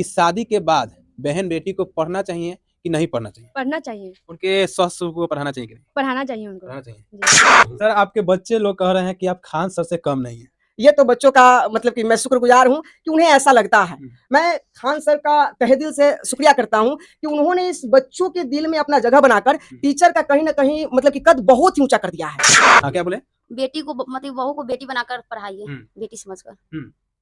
कि शादी के बाद बहन बेटी को पढ़ना चाहिए कि नहीं पढ़ना चाहिए? पढ़ना चाहिए, उनके सस को पढ़ाना चाहिए कि नहीं? पढ़ाना चाहिए उनको। पढ़ाना चाहिए। जी। सर आपके बच्चे लोग कह रहे हैं कि आप खान सर से कम नहीं है। ये तो बच्चों का मतलब कि मैं शुक्रगुजार हूँ कि उन्हें ऐसा लगता है। मैं खान सर का तहे दिल से शुक्रिया करता हूँ कि उन्होंने इस बच्चों के दिल में अपना जगह बनाकर टीचर का कहीं ना कहीं मतलब कि कद बहुत ही ऊंचा कर दिया है। हाँ क्या बोले? बेटी को मतलब बहू को बेटी बनाकर पढ़ाइए, बेटी समझकर।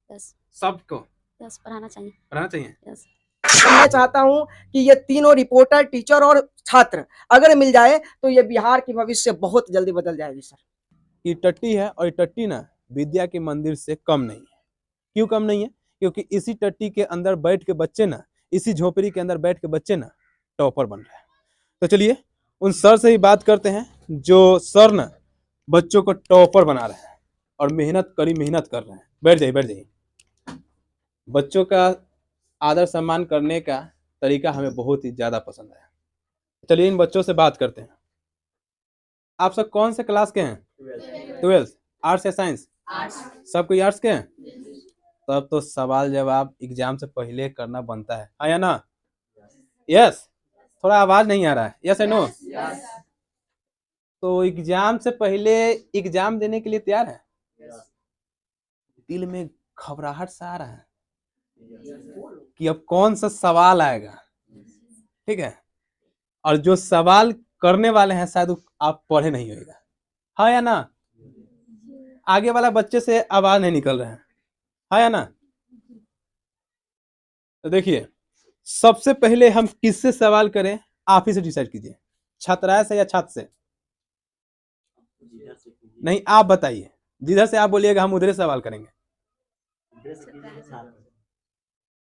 यस, सबको यस, पढ़ाना चाहिए, पढ़ाना चाहिए। यस। मैं चाहता हूँ कि ये तीनों रिपोर्टर, टीचर और छात्र अगर मिल जाए तो ये बिहार की भविष्य बहुत जल्दी बदल जाएगी सर। ये टट्टी है और ये टट्टी ना विद्या के मंदिर से कम नहीं है। क्यों कम नहीं है? क्योंकि इसी टट्टी के अंदर बैठ के बच्चे ना, इसी झोपड़ी के अंदर बैठ के बच्चे ना टॉपर बन रहे हैं। तो चलिए उन सर से ही बात करते हैं जो सर ना बच्चों को टॉपर बना रहे हैं और मेहनत कर रहे हैं। बैठ जाइए बैठ जाइए। बच्चों का आदर सम्मान करने का तरीका हमें बहुत ही ज़्यादा पसंद है। चलिए इन बच्चों से बात करते हैं। आप सब कौन से क्लास के हैं? 12th। आर्ट्स या साइंस? सब कोई आर्ट्स के हैं? तब तो सवाल जवाब एग्जाम से पहले करना बनता है, हाँ या ना? यस। थोड़ा आवाज नहीं आ रहा है, यस या नो? तो एग्जाम से पहले एग्जाम देने के लिए तैयार है? दिल में घबराहट सा आ रहा है कि अब कौन सा सवाल आएगा, ठीक है? और जो सवाल करने वाले हैं शायद आप पढ़े नहीं होगा, हाँ या ना? आगे वाला बच्चे से आवाज नहीं निकल रहा है, हाँ या ना? तो देखिए सबसे पहले हम किससे सवाल करें, आप ही से डिसाइड कीजिए। छात्राएं से या छात्र से? नहीं आप बताइए, जिधर से आप बोलिएगा हम उधर से सवाल करेंगे।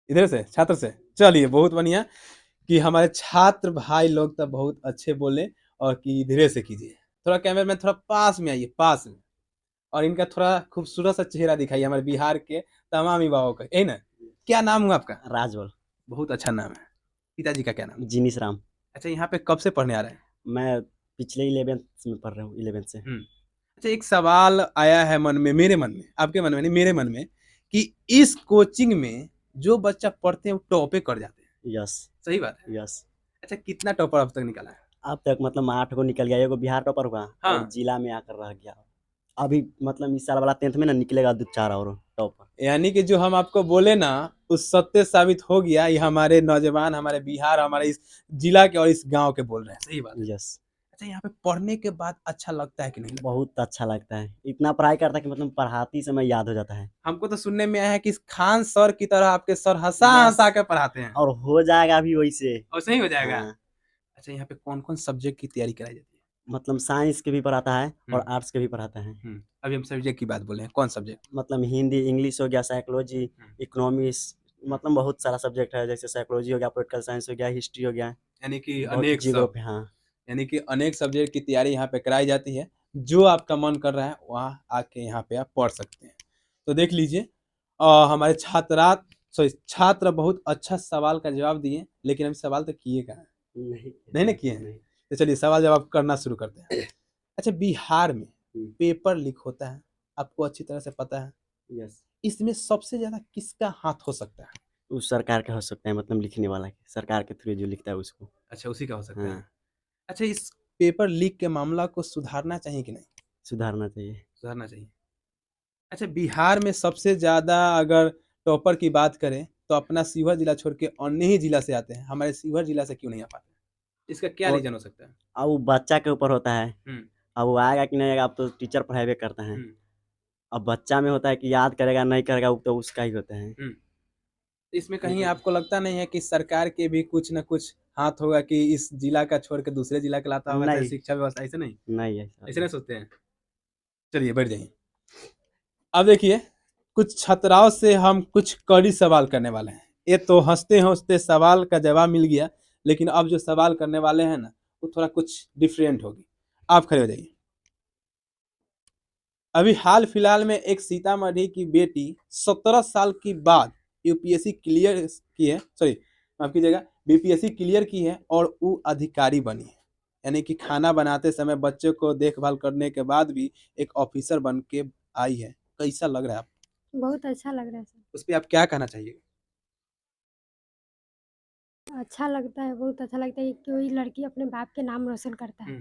इधर से, छात्र से। चलिए बहुत बढ़िया कि हमारे छात्र भाई लोग तो बहुत अच्छे बोले और कि धीरे से कीजिए। थोड़ा कैमरा में थोड़ा पास में आइए, पास में, और इनका थोड़ा खूबसूरत सा चेहरा दिखाइए हमारे बिहार के तमाम युवाओं का, यही ना? क्या नाम हुआ आपका? राजवल। बहुत अच्छा नाम है। पिताजी का क्या नाम? जिनिस राम। अच्छा यहाँ पे कब से पढ़ने आ रहे हैं? मैं पिछले 11th में पढ़ रहा हूँ, 11th से। अच्छा एक सवाल आया है मन में, मेरे मन में, आपके मन में नहीं, मेरे मन में, कि इस कोचिंग में जो बच्चा पढ़ते हैं वो टॉपे कर जाते हैं। यस। सही बात है? यस। अच्छा कितना टॉपर अब तक निकाला है? अब तक मतलब 8 को निकल गया, एगो बिहार टॉपर हुआ हाँ। और जिला में आकर रह गया। अभी मतलब इस साल वाला 10th में ना निकलेगा 2-4 और टॉपर। यानी कि जो हम आपको बोले ना उस सत्य साबित हो गया। ये हमारे नौजवान, हमारे बिहार, हमारे इस जिला के और इस गांव के बोल रहे हैं। सही बात है। यस। अच्छा यहाँ पे पढ़ने के बाद अच्छा लगता है कि नहीं? बहुत अच्छा लगता है, इतना पढ़ाई करता है कि मतलब पढ़ाती समय याद हो जाता है। हमको तो सुनने में आया है कि खान सर की तरह आपके सर हंसा हंसा के पढ़ाते हैं। और हो जाएगा अभी वैसे। और सही हो जाएगा। हाँ। अच्छा यहाँ पे कौन कौन सब्जेक्ट की तैयारी कराई जाती है? मतलब साइंस के भी पढ़ाता है और आर्ट्स के भी पढ़ाता है। अभी हम सब्जेक्ट की बात बोले हैं, कौन सब्जेक्ट? मतलब हिंदी, इंग्लिश हो गया, साइकोलॉजी, इकोनॉमिक्स, मतलब बहुत सारा सब्जेक्ट है। जैसे साइकोलॉजी हो गया, पॉलिटिकल साइंस हो गया, हिस्ट्री हो गया, यानी कि बहुत अनेक जियोग्राफी। हाँ। यानी कि अनेक सब्जेक्ट की तैयारी यहाँ पे कराई जाती है। जो आपका मन कर रहा है वहाँ आके यहाँ पे आप पढ़ सकते हैं। तो देख लीजिए हमारे छात्र बहुत अच्छा सवाल का जवाब दिए, लेकिन अभी सवाल तो किए कहाँ? नहीं ना किए हैं। तो चलिए सवाल जवाब करना शुरू करते हैं। अच्छा बिहार में पेपर लीक होता है, आपको अच्छी तरह से पता है। यस। इसमें सबसे ज्यादा किसका हाथ हो सकता है? उस सरकार का हो सकता है, मतलब लिखने वाला के, सरकार के थ्रू जो लिखता है उसको। अच्छा उसी का हो सकता है। हाँ। अच्छा इस पेपर लीक के मामला को सुधारना चाहिए कि नहीं? सुधारना चाहिए। सुधारना चाहिए। अच्छा बिहार में सबसे ज्यादा अगर टॉपर की बात करें तो अपना शिवहर जिला छोड़ के अन्य ही जिला से आते हैं, हमारे शिवहर जिला से क्यों नहीं आ पाते? इसका क्या रीजन हो सकता है? अब वो बच्चा के ऊपर होता है, अब वो आएगा कि नहीं आएगा। अब तो टीचर पढ़ाई करता है, अब बच्चा में होता है कि याद करेगा नहीं करेगा, वो तो उसका ही होता है। इसमें कहीं आपको लगता नहीं है कि सरकार के भी कुछ न कुछ हाथ होगा कि इस जिला का छोड़ के दूसरे जिला का लाता होगा? नहीं। शिक्षा व्यवस्था ऐसे नहीं, नहीं ऐसे नहीं सोचते हैं। चलिए बैठ जाइए। अब देखिए कुछ छात्राओं से हम कुछ कड़ी सवाल करने वाले हैं। ये तो हंसते हंसते सवाल का जवाब मिल गया, लेकिन अब जो सवाल करने वाले हैं ना वो थोड़ा कुछ डिफरेंट होगी। आप खड़े हो जाइए। अभी हाल फिलहाल में एक सीतामढ़ी की बेटी 17 साल की बाद यूपीएससी क्लियर की है, सॉरी माफ कीजिएगा, बीपीएससी क्लियर की है और वो अधिकारी बनी है। यानी कि खाना बनाते समय बच्चे को देखभाल करने के बाद भी एक ऑफिसर बन के आई है। कैसा लग रहा है आपको? बहुत अच्छा लग रहा है सर। उस पर आप क्या कहना चाहिए? अच्छा लगता है, बहुत अच्छा लगता है कि कोई लड़की अपने बाप के नाम रोशन करता है।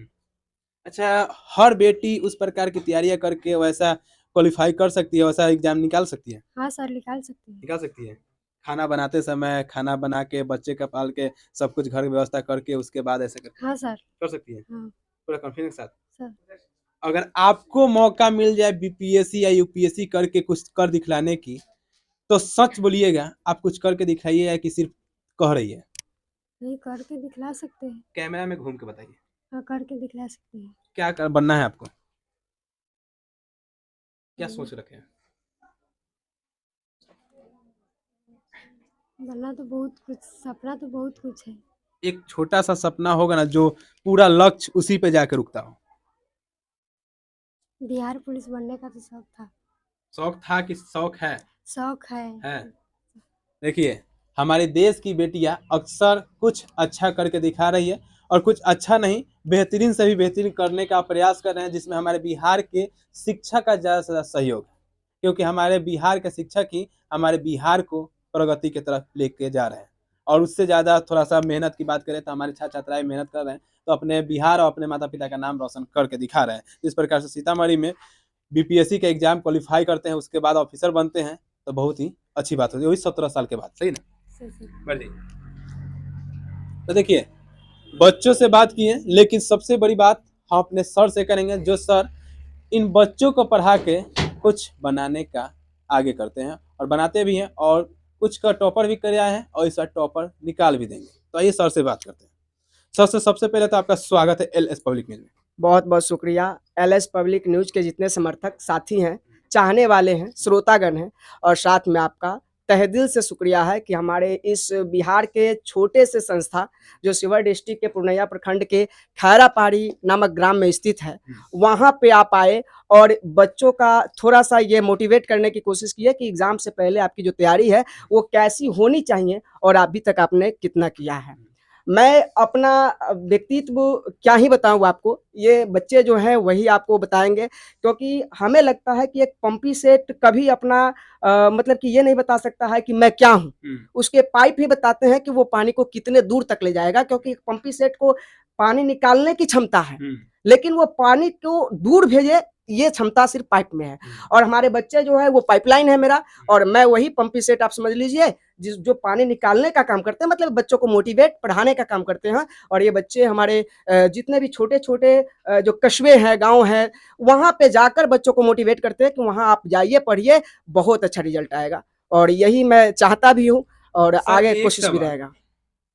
अच्छा, हर बेटी उस प्रकार की तैयारियां करके वैसा क्वालिफाई कर सकती है, वैसा एग्जाम निकाल सकती है? हाँ सर, निकाल सकते हैं। निकाल सकती है। खाना बनाते समय खाना बना के बच्चे का पाल के सब कुछ घर की व्यवस्था करके उसके बाद ऐसे करके हाँ सर। कर सकती है हाँ पूरा कॉन्फिडेंस के साथ। सर। अगर आपको मौका मिल जाए बीपीएससी या यूपीएससी करके कुछ कर दिखलाने की, तो सच बोलिएगा, आप कुछ करके दिखाइए या कि सिर्फ कह रही है? नहीं, करके दिखला सकते हैं। कैमरा में घूम के बताइए, हाँ, करके दिखला सकते हैं। क्या बनना है आपको? क्या हम्म। सोच रखे हैं? बनना तो बहुत कुछ, सपना तो बहुत कुछ है। एक छोटा सा सपना होगा ना जो पूरा लक्ष्य उसी पे जाकर रुकता हो। बिहार पुलिस बनने का तो शौक था। शौक था कि शौक है? शौक है। देखिए, हमारे देश की बेटियां अक्सर कुछ अच्छा करके दिखा रही है और कुछ अच्छा नहीं, बेहतरीन से भी बेहतरीन करने का प्रयास कर रहे हैं, जिसमें हमारे बिहार के शिक्षा का ज़्यादा से ज़्यादा सहयोग है, क्योंकि हमारे बिहार के शिक्षक ही हमारे बिहार को प्रगति की तरफ लेके जा रहे हैं। और उससे ज़्यादा थोड़ा सा मेहनत की बात करें तो हमारे छात्र छात्राएं मेहनत कर रहे हैं, तो अपने बिहार और अपने माता पिता का नाम रोशन करके दिखा रहे हैं। जिस प्रकार से सीतामढ़ी में बीपीएससी का एग्जाम क्वालिफाई करते हैं, उसके बाद ऑफिसर बनते हैं, तो बहुत ही अच्छी बात होती है, वही 17 साल के बाद। सही ना? बढ़ जाइए। तो देखिए, बच्चों से बात की है, लेकिन सबसे बड़ी बात हम अपने सर से करेंगे, जो सर इन बच्चों को पढ़ा के कुछ बनाने का आगे करते हैं और बनाते भी हैं, और कुछ का टॉपर भी कर आए हैं और इस बार टॉपर निकाल भी देंगे। तो आइए सर से बात करते हैं। सर से सबसे पहले तो आपका स्वागत है एलएस पब्लिक न्यूज में। बहुत बहुत शुक्रिया। एलएस पब्लिक न्यूज के जितने समर्थक साथी हैं, चाहने वाले हैं, श्रोतागण हैं, और साथ में आपका तहे दिल से शुक्रिया है कि हमारे इस बिहार के छोटे से संस्था जो शिवहर डिस्ट्रिक्ट के पूर्णिया प्रखंड के खैरा पहाड़ी नामक ग्राम में स्थित है, वहाँ पे आप आए और बच्चों का थोड़ा सा ये मोटिवेट करने की कोशिश की है कि एग्जाम से पहले आपकी जो तैयारी है वो कैसी होनी चाहिए और अभी तक आपने कितना किया है। मैं अपना व्यक्तित्व क्या ही बताऊं आपको, ये बच्चे जो हैं वही आपको बताएंगे, क्योंकि हमें लगता है कि एक पंपी सेट कभी अपना मतलब कि ये नहीं बता सकता है कि मैं क्या हूँ। उसके पाइप ही बताते हैं कि वो पानी को कितने दूर तक ले जाएगा, क्योंकि एक पंपी सेट को पानी निकालने की क्षमता है, लेकिन वो पानी को दूर भेजे ये क्षमता सिर्फ पाइप में है। और हमारे बच्चे जो है वो पाइपलाइन है मेरा, और मैं वही पंपी सेट आप समझ लीजिए जो पानी निकालने का काम करते हैं, मतलब बच्चों को मोटिवेट पढ़ाने का काम करते हैं। और ये बच्चे हमारे जितने भी छोटे छोटे जो कस्बे हैं, गांव हैं, वहां पे जाकर बच्चों को मोटिवेट करते हैं कि वहां आप जाइए, पढ़िए, बहुत अच्छा रिजल्ट आएगा। और यही मैं चाहता भी हूँ और आगे कोशिश भी रहेगा।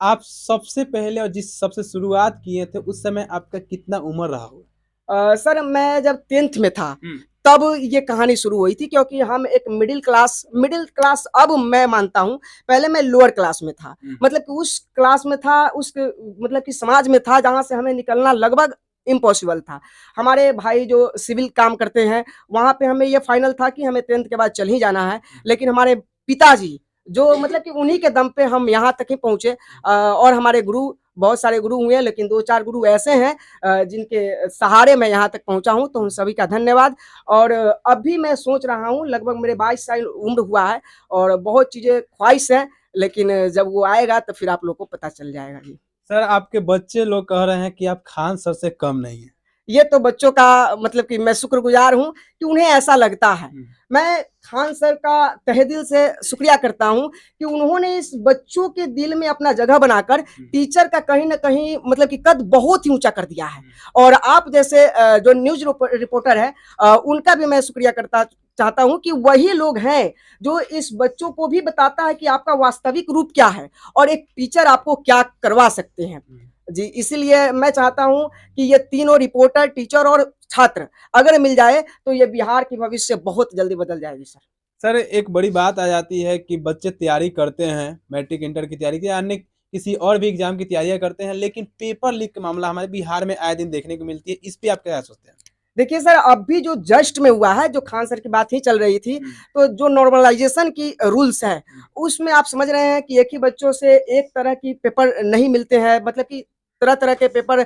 आप सबसे पहले और जिस सबसे शुरुआत किए थे उस समय आपका कितना उम्र रहा हो? सर मैं जब 10th में था तब ये कहानी शुरू हुई थी, क्योंकि हम एक मिडिल क्लास अब मैं मानता हूँ, पहले मैं लोअर क्लास में था, मतलब कि उस क्लास में था, उस मतलब कि समाज में था जहाँ से हमें निकलना लगभग इम्पॉसिबल था। हमारे भाई जो सिविल काम करते हैं वहाँ पे हमें ये फाइनल था कि हमें 10th के बाद चल ही जाना है, लेकिन हमारे पिताजी जो मतलब कि उन्हीं के दम पे हम यहाँ तक ही पहुँचे। और हमारे गुरु, बहुत सारे गुरु हुए, लेकिन 2-4 गुरु ऐसे हैं जिनके सहारे मैं यहाँ तक पहुँचा हूँ, तो उन सभी का धन्यवाद। और अभी मैं सोच रहा हूँ, लगभग मेरे 22 साल उम्र हुआ है और बहुत चीज़ें ख्वाहिश है, लेकिन जब वो आएगा तो फिर आप लोग को पता चल जाएगा। जी सर, आपके बच्चे लोग कह रहे हैं कि आप खान सर से कम नहीं है। ये तो बच्चों का मतलब कि मैं शुक्रगुजार हूँ कि उन्हें ऐसा लगता है। मैं खान सर का तहे दिल से शुक्रिया करता हूँ कि उन्होंने इस बच्चों के दिल में अपना जगह बनाकर टीचर का कहीं ना कहीं मतलब कि कद बहुत ही ऊंचा कर दिया है। और आप जैसे जो न्यूज रिपोर्टर है उनका भी मैं शुक्रिया करता चाहता हूं कि वही लोग हैं जो इस बच्चों को भी बताता है कि आपका वास्तविक रूप क्या है और एक टीचर आपको क्या करवा सकते हैं। जी, इसीलिए मैं चाहता हूं कि ये तीनों रिपोर्टर, टीचर और छात्र अगर मिल जाए तो ये बिहार की भविष्य बहुत जल्दी बदल जाएगी। सर, एक बड़ी बात आ जाती है कि बच्चे तैयारी करते हैं, मैट्रिक इंटर की तैयारी या अन्य किसी और भी एग्जाम की तैयारियां करते हैं, लेकिन पेपर लीक का मामला हमारे बिहार में आए दिन देखने को मिलती है। इस पे आप क्या सोचते हैं? देखिए सर, अभी जो जस्ट में हुआ है, जो खान सर की बात ही चल रही थी, तो जो नॉर्मलाइजेशन की रूल्स है उसमें आप समझ रहे हैं कि एक ही बच्चों से एक तरह की पेपर नहीं मिलते हैं, मतलब कि तरह तरह के पेपर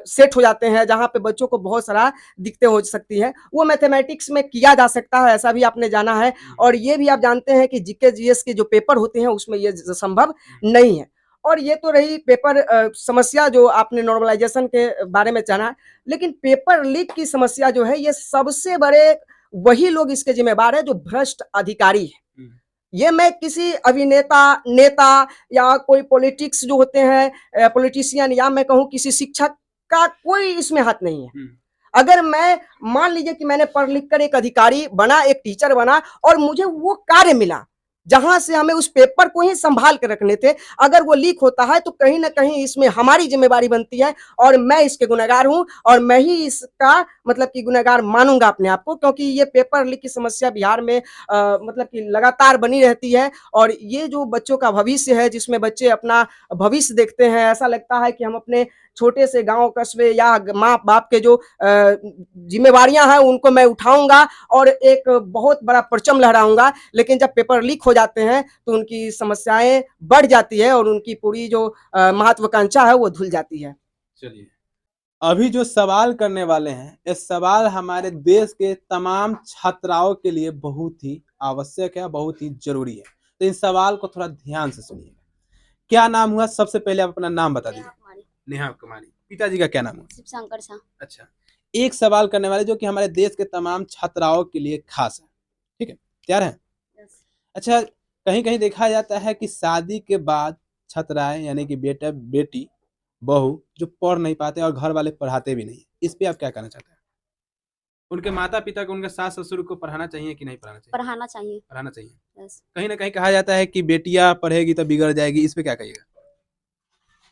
सेट हो जाते हैं जहां पे बच्चों को बहुत सारा दिक्कतें हो सकती है। वो मैथमेटिक्स में किया जा सकता है, ऐसा भी आपने जाना है। और ये भी आप जानते हैं कि जीके जीएस के जो पेपर होते हैं उसमें ये संभव नहीं है। और ये तो रही पेपर समस्या जो आपने नॉर्मलाइजेशन के बारे में जाना, लेकिन पेपर लीक की समस्या जो है ये सबसे बड़े वही लोग इसके जिम्मेवार है जो भ्रष्ट अधिकारी है। ये मैं किसी अभिनेता, नेता या कोई पॉलिटिक्स जो होते हैं पॉलिटिशियन, या मैं कहूँ किसी शिक्षक का कोई इसमें हाथ नहीं है। अगर मैं मान लीजिए कि मैंने पढ़ लिख कर एक अधिकारी बना, एक टीचर बना, और मुझे वो कार्य मिला जहां से हमें उस पेपर को ही संभाल के रखने थे, अगर वो लीक होता है तो कहीं ना कहीं इसमें हमारी जिम्मेवारी बनती है, और मैं इसके गुनहगार हूं, और मैं ही इसका मतलब कि गुनहगार मानूंगा अपने आप को, क्योंकि ये पेपर लीक की समस्या बिहार में मतलब कि लगातार बनी रहती है। और ये जो बच्चों का भविष्य है, जिसमें बच्चे अपना भविष्य देखते हैं, ऐसा लगता है कि हम अपने छोटे से गांव कस्बे या माँ बाप के जो जिम्मेवारियां हैं उनको मैं उठाऊंगा और एक बहुत बड़ा परचम लहराऊंगा, लेकिन जब पेपर लीक हो जाते हैं तो उनकी समस्याएं बढ़ जाती है और उनकी पूरी जो महत्वाकांक्षा है वो धुल जाती है। चलिए, अभी जो सवाल करने वाले हैं, ये सवाल हमारे देश के तमाम छात्राओं के लिए बहुत ही आवश्यक है, बहुत ही जरूरी है, तो इस सवाल को थोड़ा ध्यान से सुनिएगा। क्या नाम हुआ? सबसे पहले आप अपना नाम बता दीजिए। नेहा कुमारी। पिताजी का क्या नाम हुआ? शिव शंकर शाह। अच्छा, एक सवाल करने वाले जो कि हमारे देश के तमाम छात्राओं के लिए खास है, ठीक है? तैयार है? अच्छा, कहीं कहीं देखा जाता है कि शादी के बाद छात्राएं यानी कि बेटा बेटी बहू जो पढ़ नहीं पाते और घर वाले पढ़ाते भी नहीं, इस पे आप क्या कहना चाहते हैं? उनके माता पिता को, उनके सास ससुर को पढ़ाना चाहिए कि नहीं पढ़ाना चाहिए? पढ़ाना चाहिए। पढ़ाना चाहिए। यस। कहीं ना कहीं कहा जाता है कि बेटियां पढ़ेगी तो बिगड़ जाएगी, इस पे क्या कहिएगा?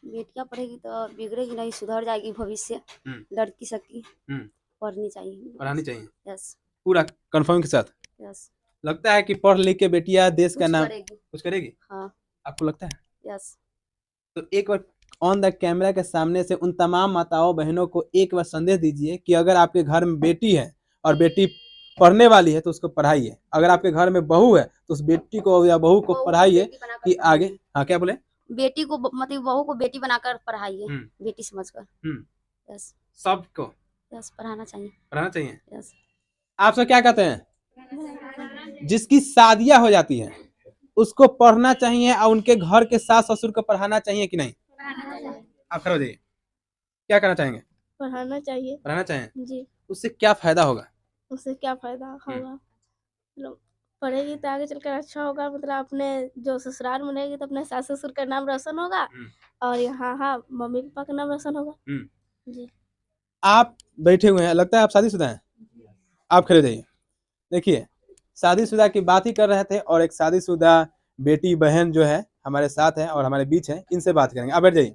बेटियां पढ़ेगी तो बिगड़ेगी नहीं, सुधर जाएगी भविष्य। लड़की सबकी पढ़नी चाहिए, पढ़ानी चाहिए। यस। पूरा कंफर्म के साथ? यस। लगता है कि पढ़ लिख के बेटियां देश का नाम करेगी। कुछ करेगी? हाँ। आपको लगता है? यस। तो एक बार ऑन द कैमरा के सामने से उन तमाम माताओं बहनों को एक बार संदेश दीजिए कि अगर आपके घर में बेटी है और बेटी पढ़ने वाली है तो उसको पढ़ाइए, अगर आपके घर में बहू है तो उस बेटी को या बहू को पढ़ाइए कि आगे। हाँ, क्या बोले? बेटी को मतलब बहू को बेटी बनाकर पढ़ाइए, बेटी समझकर। यस। सबको यस, पढ़ाना चाहिए। पढ़ाना चाहिए। यस। आप सब क्या कहते हैं? जिसकी शादियां हो जाती हैं उसको पढ़ना चाहिए और उनके घर के सास ससुर को पढ़ाना चाहिए कि नहीं? आप खड़े हो जाइए। क्या कहना चाहेंगे? पढ़ाना चाहिए। पढ़ाना चाहिए जी। उससे क्या फायदा होगा? उससे क्या फायदा होगा? मतलब पढ़ेगी तो आगे चलकर अच्छा होगा, मतलब अपने जो ससुराल में रहेगी तो अपने सास ससुर का नाम रोशन होगा, और यहाँ हाँ मम्मी पापा का नाम रोशन होगा। जी। आप बैठे हुए हैं, लगता है आप शादीशुदा हैं। आप खड़े जाइए। देखिए, शादीशुदा की बात ही कर रहे थे और एक शादीशुदा बेटी बहन जो है हमारे साथ है और हमारे बीच है, इनसे बात करेंगे। आप बैठ जाइए।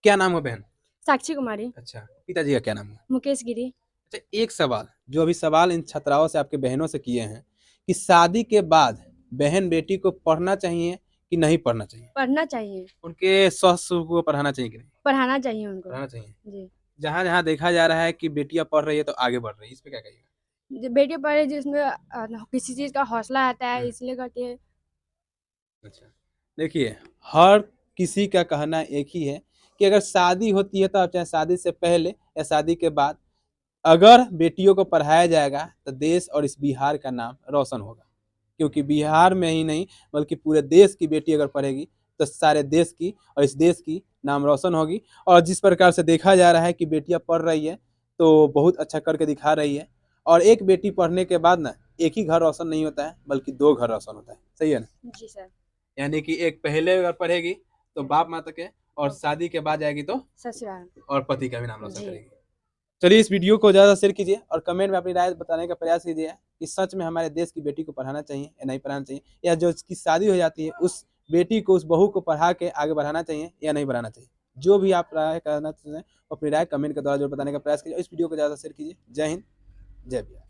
क्या नाम है बहन? साक्षी कुमारी। अच्छा, पिताजी का क्या नाम है? मुकेश गिरी। अच्छा, एक सवाल जो अभी सवाल इन छात्राओं से आपके बहनों से किए हैं कि शादी के बाद बहन बेटी को पढ़ना चाहिए कि नहीं पढ़ना चाहिए? पढ़ना चाहिए। उनके सास ससुर को पढ़ाना चाहिए कि नहीं? पढ़ाना चाहिए उनको। पढ़ाना चाहिए। जी। जहाँ जहाँ देखा जा रहा है कि बेटियां पढ़ रही है तो आगे बढ़ रही है, इस पे क्या कहिएगा? बेटी पढ़े जिसमें किसी चीज का हौसला आता है, इसलिए करती है। अच्छा, देखिए, हर किसी का कहना एक ही है कि अगर शादी होती है तो आप चाहे शादी से पहले या शादी के बाद अगर बेटियों को पढ़ाया जाएगा तो देश और इस बिहार का नाम रोशन होगा, क्योंकि बिहार में ही नहीं बल्कि पूरे देश की बेटी अगर पढ़ेगी तो सारे देश की और इस देश की नाम रोशन होगी। और जिस प्रकार से देखा जा रहा है कि बेटियां पढ़ रही है तो बहुत अच्छा करके दिखा रही है, और एक बेटी पढ़ने के बाद ना एक ही घर रोशन नहीं होता है बल्कि दो घर रोशन होता है। सही है ना? जी सर। यानी कि एक पहले अगर पढ़ेगी तो बाप माता के, और शादी के बाद जाएगी तो ससुराल और पति का भी नाम रोशन जी। करेगी। चलिए, इस वीडियो को ज़्यादा शेयर कीजिए और कमेंट में अपनी राय बताने का प्रयास कीजिए कि सच में हमारे देश की बेटी को पढ़ाना चाहिए या नहीं पढ़ाना चाहिए, या जो उसकी शादी हो जाती है उस बेटी को, उस बहू को पढ़ा के आगे बढ़ाना चाहिए या नहीं बढ़ाना चाहिए। जो भी आप राय करना चाहते हैं अपनी राय कमेंट के द्वारा जरूर बताने का प्रयास कीजिए। इस वीडियो को ज़्यादा शेयर कीजिए। जय हिंद, जय बिहार।